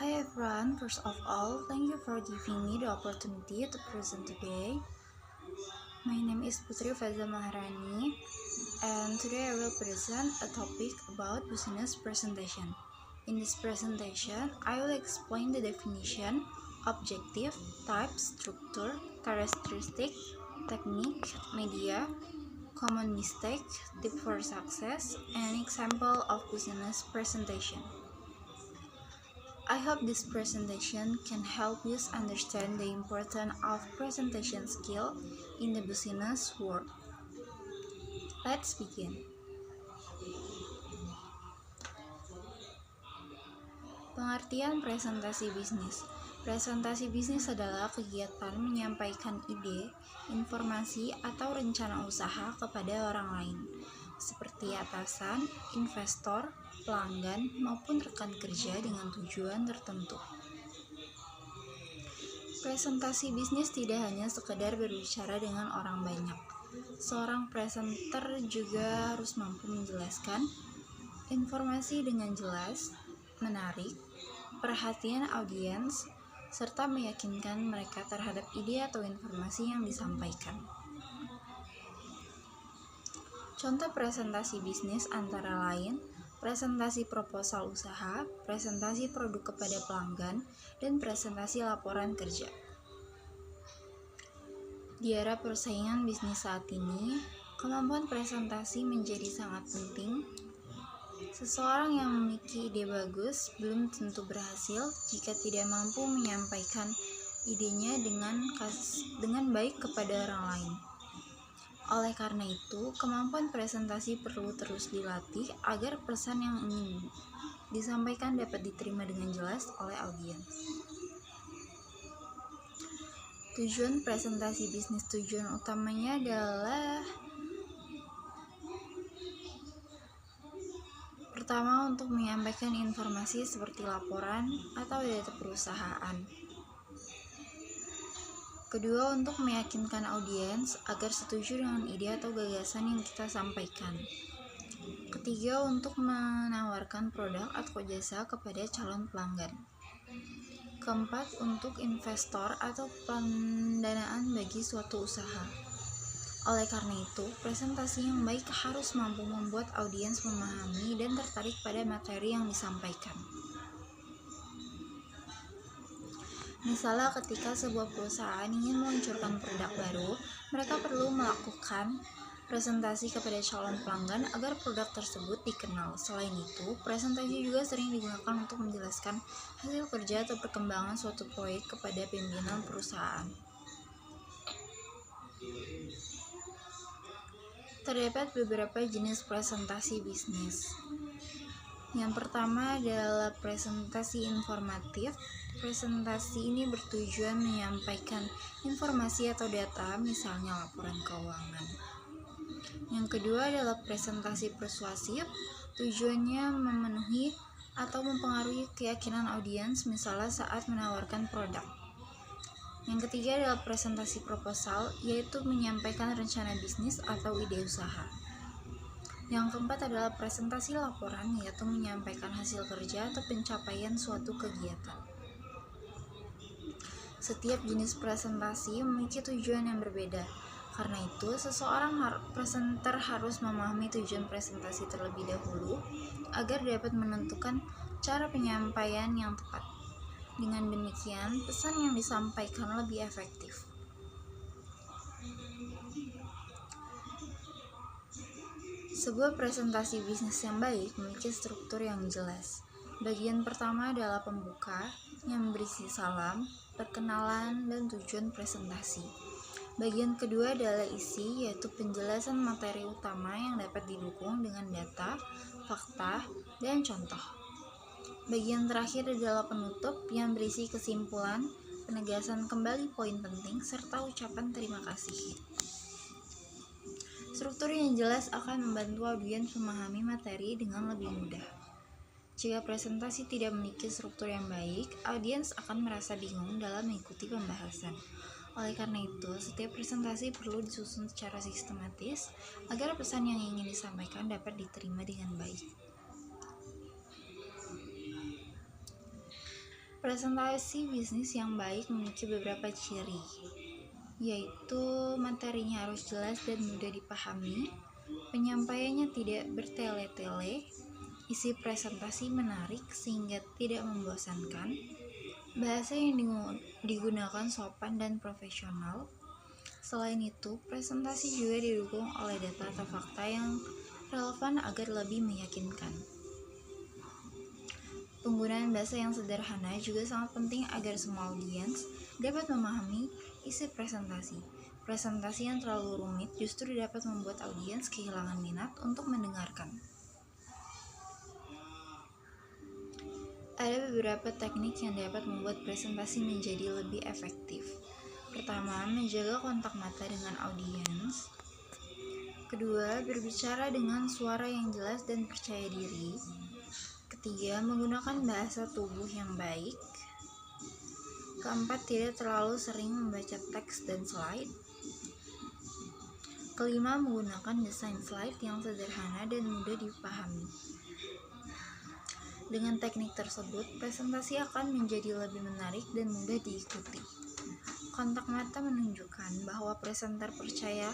Hi everyone, first of all, thank you for giving me the opportunity to present today. My name is Putri Faiza Maharani, and today I will present a topic about business presentation. In this presentation, I will explain the definition, objective, type, structure, characteristic, technique, media, common mistake, tip for success, and example of business presentation. I hope this presentation can help you understand the importance of presentation skill in the business world. Let's begin. Pengertian presentasi bisnis. Presentasi bisnis adalah kegiatan menyampaikan ide, informasi, atau rencana usaha kepada orang lain, seperti atasan, investor, pelanggan, maupun rekan kerja dengan tujuan tertentu. Presentasi bisnis tidak hanya sekedar berbicara dengan orang banyak. Seorang presenter juga harus mampu menjelaskan informasi dengan jelas, menarik, perhatian audiens, serta meyakinkan mereka terhadap ide atau informasi yang disampaikan. Contoh presentasi bisnis antara lain presentasi proposal usaha, presentasi produk kepada pelanggan, dan presentasi laporan kerja. Di era persaingan bisnis saat ini, kemampuan presentasi menjadi sangat penting. Seseorang yang memiliki ide bagus belum tentu berhasil jika tidak mampu menyampaikan idenya dengan baik kepada orang lain. Oleh karena itu, kemampuan presentasi perlu terus dilatih agar pesan yang ingin disampaikan dapat diterima dengan jelas oleh audiens. Tujuan presentasi bisnis. Tujuan utamanya adalah pertama, untuk menyampaikan informasi seperti laporan atau data perusahaan. Kedua, untuk meyakinkan audiens agar setuju dengan ide atau gagasan yang kita sampaikan. Ketiga, untuk menawarkan produk atau jasa kepada calon pelanggan. Keempat, untuk investor atau pendanaan bagi suatu usaha. Oleh karena itu, presentasi yang baik harus mampu membuat audiens memahami dan tertarik pada materi yang disampaikan. Misalnya ketika sebuah perusahaan ingin meluncurkan produk baru, mereka perlu melakukan presentasi kepada calon pelanggan agar produk tersebut dikenal. Selain itu, presentasi juga sering digunakan untuk menjelaskan hasil kerja atau perkembangan suatu proyek kepada pimpinan perusahaan. Terdapat beberapa jenis presentasi bisnis. Yang pertama adalah presentasi informatif. Presentasi ini bertujuan menyampaikan informasi atau data, misalnya laporan keuangan. Yang kedua adalah presentasi persuasif. Tujuannya memenuhi atau mempengaruhi keyakinan audiens, misalnya saat menawarkan produk. Yang ketiga adalah presentasi proposal, yaitu menyampaikan rencana bisnis atau ide usaha. Yang keempat adalah presentasi laporan, yaitu menyampaikan hasil kerja atau pencapaian suatu kegiatan. Setiap jenis presentasi memiliki tujuan yang berbeda. Karena itu, seseorang presenter harus memahami tujuan presentasi terlebih dahulu agar dapat menentukan cara penyampaian yang tepat. Dengan demikian, pesan yang disampaikan lebih efektif. Sebuah presentasi bisnis yang baik memiliki struktur yang jelas. Bagian pertama adalah pembuka yang berisi salam, perkenalan, dan tujuan presentasi. Bagian kedua adalah isi, yaitu penjelasan materi utama yang dapat didukung dengan data, fakta, dan contoh. Bagian terakhir adalah penutup yang berisi kesimpulan, penegasan kembali poin penting, serta ucapan terima kasih. Struktur yang jelas akan membantu audiens memahami materi dengan lebih mudah. Jika presentasi tidak memiliki struktur yang baik, audiens akan merasa bingung dalam mengikuti pembahasan. Oleh karena itu, setiap presentasi perlu disusun secara sistematis agar pesan yang ingin disampaikan dapat diterima dengan baik. Presentasi bisnis yang baik memiliki beberapa ciri, yaitu materinya harus jelas dan mudah dipahami, penyampaiannya tidak bertele-tele, isi presentasi menarik sehingga tidak membosankan, bahasa yang digunakan sopan dan profesional. Selain itu, presentasi juga didukung oleh data atau fakta yang relevan agar lebih meyakinkan. Penggunaan bahasa yang sederhana juga sangat penting agar semua audiens dapat memahami isi presentasi. Presentasi yang terlalu rumit justru dapat membuat audiens kehilangan minat untuk mendengarkan. Ada beberapa teknik yang dapat membuat presentasi menjadi lebih efektif. Pertama, menjaga kontak mata dengan audiens. Kedua, berbicara dengan suara yang jelas dan percaya diri. Ketiga, menggunakan bahasa tubuh yang baik. Keempat, tidak terlalu sering membaca teks dan slide. Kelima, menggunakan desain slide yang sederhana dan mudah dipahami. Dengan teknik tersebut, presentasi akan menjadi lebih menarik dan mudah diikuti. Kontak mata menunjukkan bahwa presenter percaya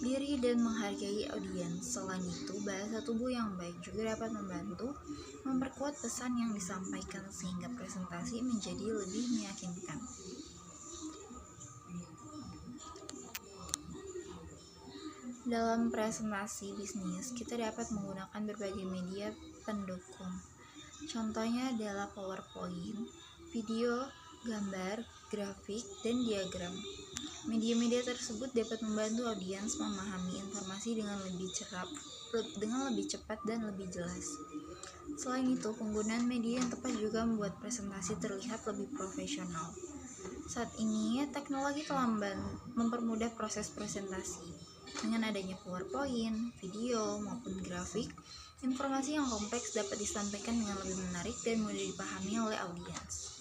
diri dan menghargai audiens. Selain itu, bahasa tubuh yang baik juga dapat membantu memperkuat pesan yang disampaikan sehingga presentasi menjadi lebih meyakinkan. Dalam presentasi bisnis, kita dapat menggunakan berbagai media pendukung. Contohnya adalah PowerPoint, video, gambar, grafik, dan diagram. Media-media tersebut dapat membantu audiens memahami informasi dengan lebih cepat dan lebih jelas. Selain itu, penggunaan media yang tepat juga membuat presentasi terlihat lebih profesional. Saat ini, teknologi telah mempermudah proses presentasi. Dengan adanya PowerPoint, video, maupun grafik, informasi yang kompleks dapat disampaikan dengan lebih menarik dan mudah dipahami oleh audiens.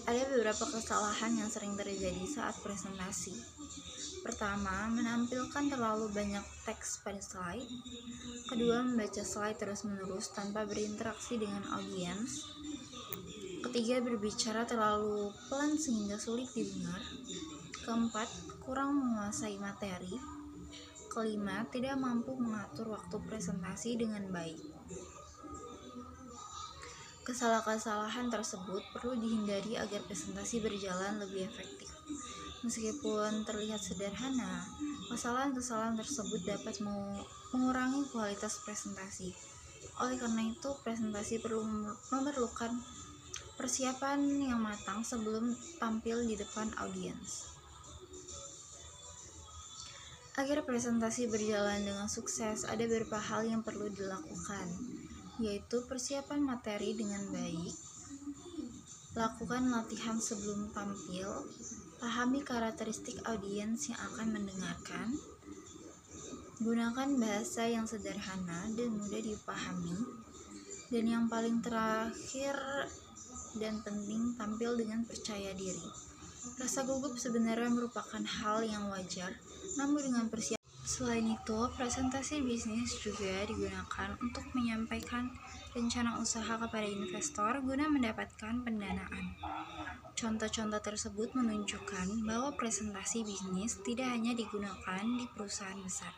Ada beberapa kesalahan yang sering terjadi saat presentasi. Pertama, menampilkan terlalu banyak teks pada slide. Kedua, membaca slide terus-menerus tanpa berinteraksi dengan audiens. Ketiga, berbicara terlalu pelan sehingga sulit didengar. Keempat, kurang menguasai materi. Kelima, tidak mampu mengatur waktu presentasi dengan baik. Kesalahan tersebut perlu dihindari agar presentasi berjalan lebih efektif. Meskipun terlihat sederhana, kesalahan tersebut dapat mengurangi kualitas presentasi. Oleh karena itu, presentasi perlu memerlukan persiapan yang matang sebelum tampil di depan audiens. Agar presentasi berjalan dengan sukses, ada beberapa hal yang perlu dilakukan, yaitu persiapan materi dengan baik, lakukan latihan sebelum tampil, pahami karakteristik audiens yang akan mendengarkan, gunakan bahasa yang sederhana dan mudah dipahami, dan yang paling terakhir dan penting, tampil dengan percaya diri. Rasa gugup sebenarnya merupakan hal yang wajar, namun dengan persiapan. Selain itu, presentasi bisnis juga digunakan untuk menyampaikan rencana usaha kepada investor guna mendapatkan pendanaan. Contoh-contoh tersebut menunjukkan bahwa presentasi bisnis tidak hanya digunakan di perusahaan besar,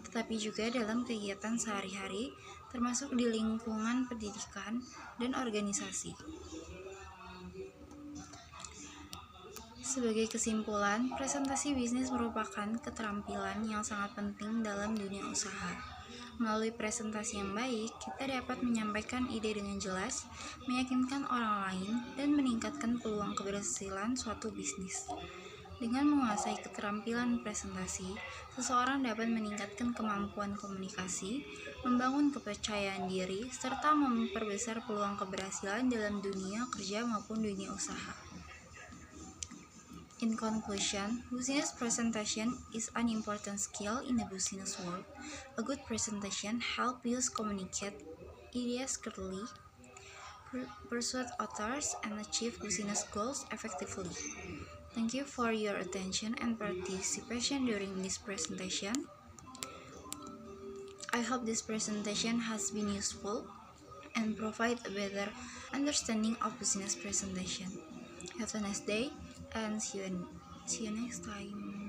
tetapi juga dalam kegiatan sehari-hari, termasuk di lingkungan pendidikan dan organisasi. Sebagai kesimpulan, presentasi bisnis merupakan keterampilan yang sangat penting dalam dunia usaha. Melalui presentasi yang baik, kita dapat menyampaikan ide dengan jelas, meyakinkan orang lain, dan meningkatkan peluang keberhasilan suatu bisnis. Dengan menguasai keterampilan presentasi, seseorang dapat meningkatkan kemampuan komunikasi, membangun kepercayaan diri, serta memperbesar peluang keberhasilan dalam dunia kerja maupun dunia usaha. In conclusion, business presentation is an important skill in the business world. A good presentation helps you communicate ideas clearly, persuade others, and achieve business goals effectively. Thank you for your attention and participation during this presentation. I hope this presentation has been useful, and provide a better understanding of business presentation. Have a nice day and see you next time.